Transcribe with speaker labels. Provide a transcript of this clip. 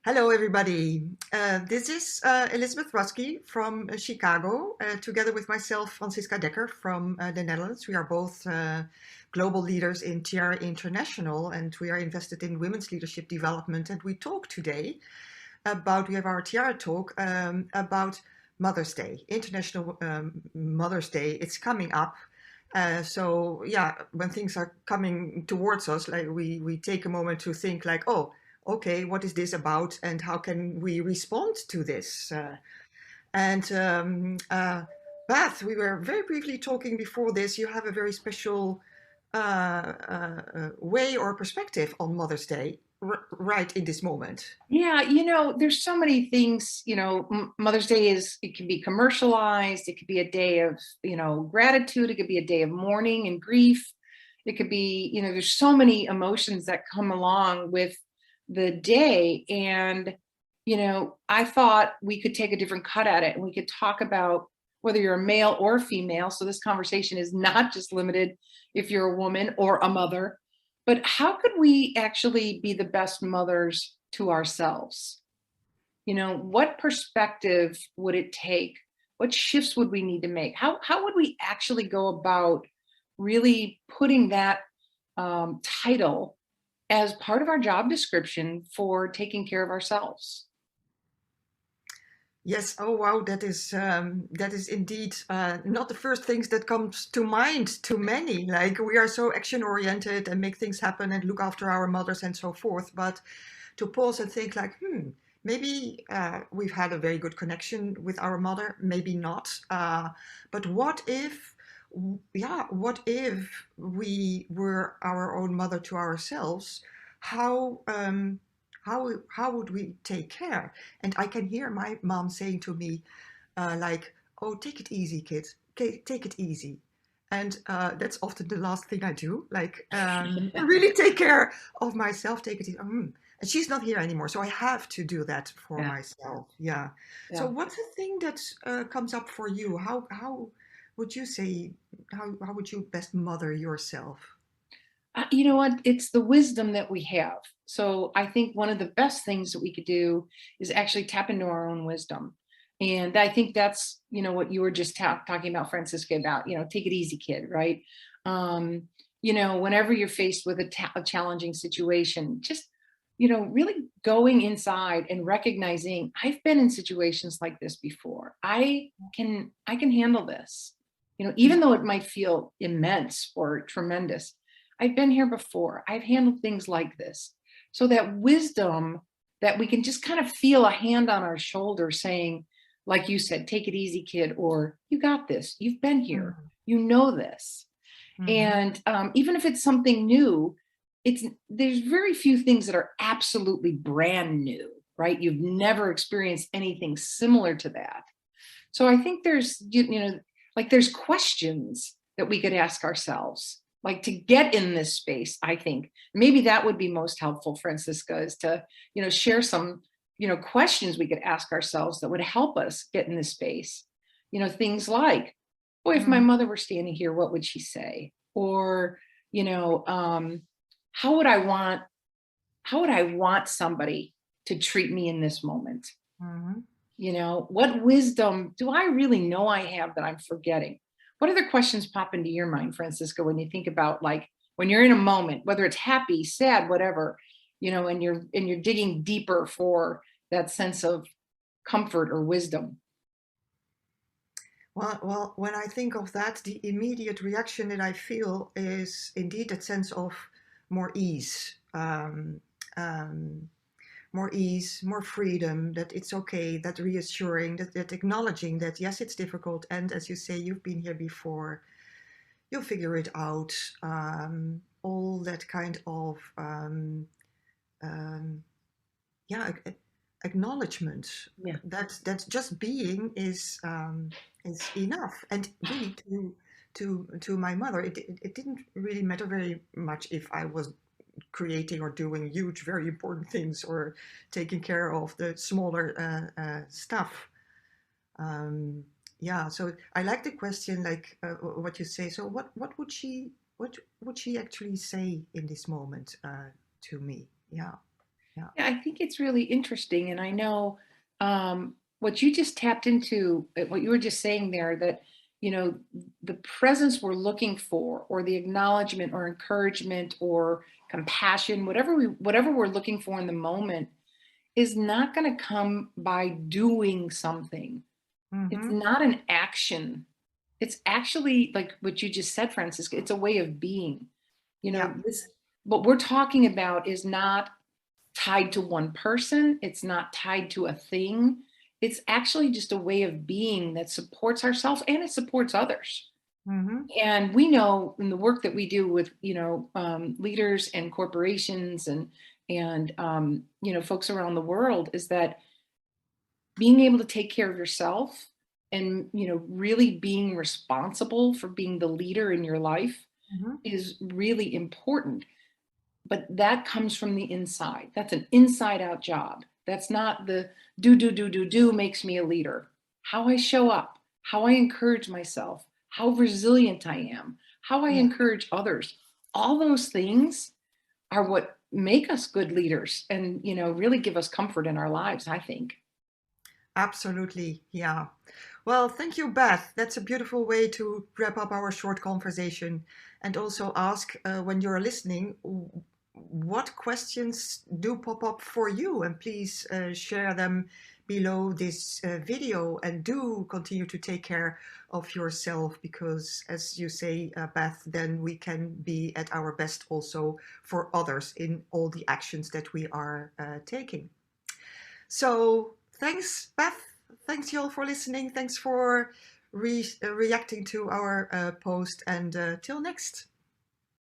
Speaker 1: Hello, everybody. This is Elizabeth Ruske from Chicago, together with myself, Franciska Dekker from the Netherlands. We are both global leaders in Tiara International, and we are invested in women's leadership development. And we talk today we have our Tiara Talk about Mother's Day, International Mother's Day. It's coming up. So yeah, when things are coming towards us, like we take a moment to think like, oh, okay, what is this about, and how can we respond to this? And Beth, we were very briefly talking before this. You have a very special way or perspective on Mother's Day right in this moment.
Speaker 2: Yeah, there's so many things, Mother's Day it can be commercialized. It could be a day of, gratitude. It could be a day of mourning and grief. It could be, there's so many emotions that come along with the day. And, I thought we could take a different cut at it and we could talk about whether you're a male or female. So this conversation is not just limited if you're a woman or a mother, but how could we actually be the best mothers to ourselves? What perspective would it take? What shifts would we need to make? How would we actually go about really putting that title as part of our job description for taking care of ourselves?
Speaker 1: Yes. Oh, wow. That is indeed not the first things that comes to mind to many. Like we are so action oriented and make things happen and look after our mothers and so forth. But to pause and think like, maybe we've had a very good connection with our mother, maybe not. But what if we were our own mother to ourselves? How how would we take care? And I can hear my mom saying to me, like, "Oh, take it easy, kid. Take it easy." And that's often the last thing I do. Like, really take care of myself. Take it easy. And she's not here anymore, so I have to do that for
Speaker 2: Yeah,
Speaker 1: myself. Yeah. So,
Speaker 2: yeah.
Speaker 1: what's the thing that comes up for you? How would you say? How would you best mother yourself?
Speaker 2: You know what? It's the wisdom that we have. So I think one of the best things that we could do is actually tap into our own wisdom. And I think that's, what you were just talking about, Francisca, about, take it easy, kid, right? Whenever you're faced with a challenging situation, just, really going inside and recognizing I've been in situations like this before. I can handle this, even though it might feel immense or tremendous. I've been here before. I've handled things like this. So that wisdom that we can just kind of feel a hand on our shoulder saying, like you said, take it easy, kid, or you got this. You've been here. You know this.
Speaker 1: Mm-hmm.
Speaker 2: And even if it's something new, there's very few things that are absolutely brand new, right? You've never experienced anything similar to that. So I think there's questions that we could ask ourselves, like to get in this space. I think maybe that would be most helpful, Francisca, is to, share some, questions we could ask ourselves that would help us get in this space. Things like, boy, if my mother were standing here, what would she say? Or, you know, um, how would I want, how would I want somebody to treat me in this moment?
Speaker 1: Mm-hmm.
Speaker 2: What wisdom do I really know I have that I'm forgetting? What other questions pop into your mind, Francisco, when you think about, like, when you're in a moment, whether it's happy, sad, whatever, and you're digging deeper for that sense of comfort or wisdom?
Speaker 1: Well, when I think of that, the immediate reaction that I feel is indeed that sense of more ease, um, more ease, more freedom, that it's okay, that reassuring, that acknowledging that yes, it's difficult. And as you say, you've been here before, you'll figure it out. All that kind of, um, yeah, acknowledgement
Speaker 2: Yeah.
Speaker 1: that just being is enough. And really, to my mother, it didn't really matter very much if I was creating or doing huge, very important things or taking care of the smaller stuff. Um, yeah, so I like the question, like what you say. So what would she actually say in this moment to me? Yeah. Yeah.
Speaker 2: Yeah, I think it's really interesting. And I know what you just tapped into, what you were just saying there, that, you know, the presence we're looking for, or the acknowledgement or encouragement or compassion, whatever we're looking for in the moment, is not going to come by doing something. It's
Speaker 1: Mm-hmm.
Speaker 2: not an action. It's actually like what you just said, Francisca. It's a way of being. You
Speaker 1: Yeah.
Speaker 2: know, this, what we're talking about is not tied to one person. It's not tied to a thing. It's actually just a way of being that supports ourselves and it supports others.
Speaker 1: Mm-hmm.
Speaker 2: And we know in the work that we do with, leaders and corporations and folks around the world, is that being able to take care of yourself and, really being responsible for being the leader in your life
Speaker 1: Mm-hmm.
Speaker 2: is really important. But that comes from the inside. That's an inside out job. That's not the do makes me a leader. How I show up, how I encourage myself, how resilient I am, how I
Speaker 1: Yeah.
Speaker 2: encourage others. All those things are what make us good leaders and, really give us comfort in our lives, I think.
Speaker 1: Absolutely. Yeah. Well, thank you, Beth. That's a beautiful way to wrap up our short conversation, and also ask, when you're listening, what questions do pop up for you, and please share them below this video, and do continue to take care of yourself, because as you say, Beth, then we can be at our best also for others in all the actions that we are taking. So thanks, Beth. Thanks, y'all, for listening. Thanks for reacting to our post. And till next.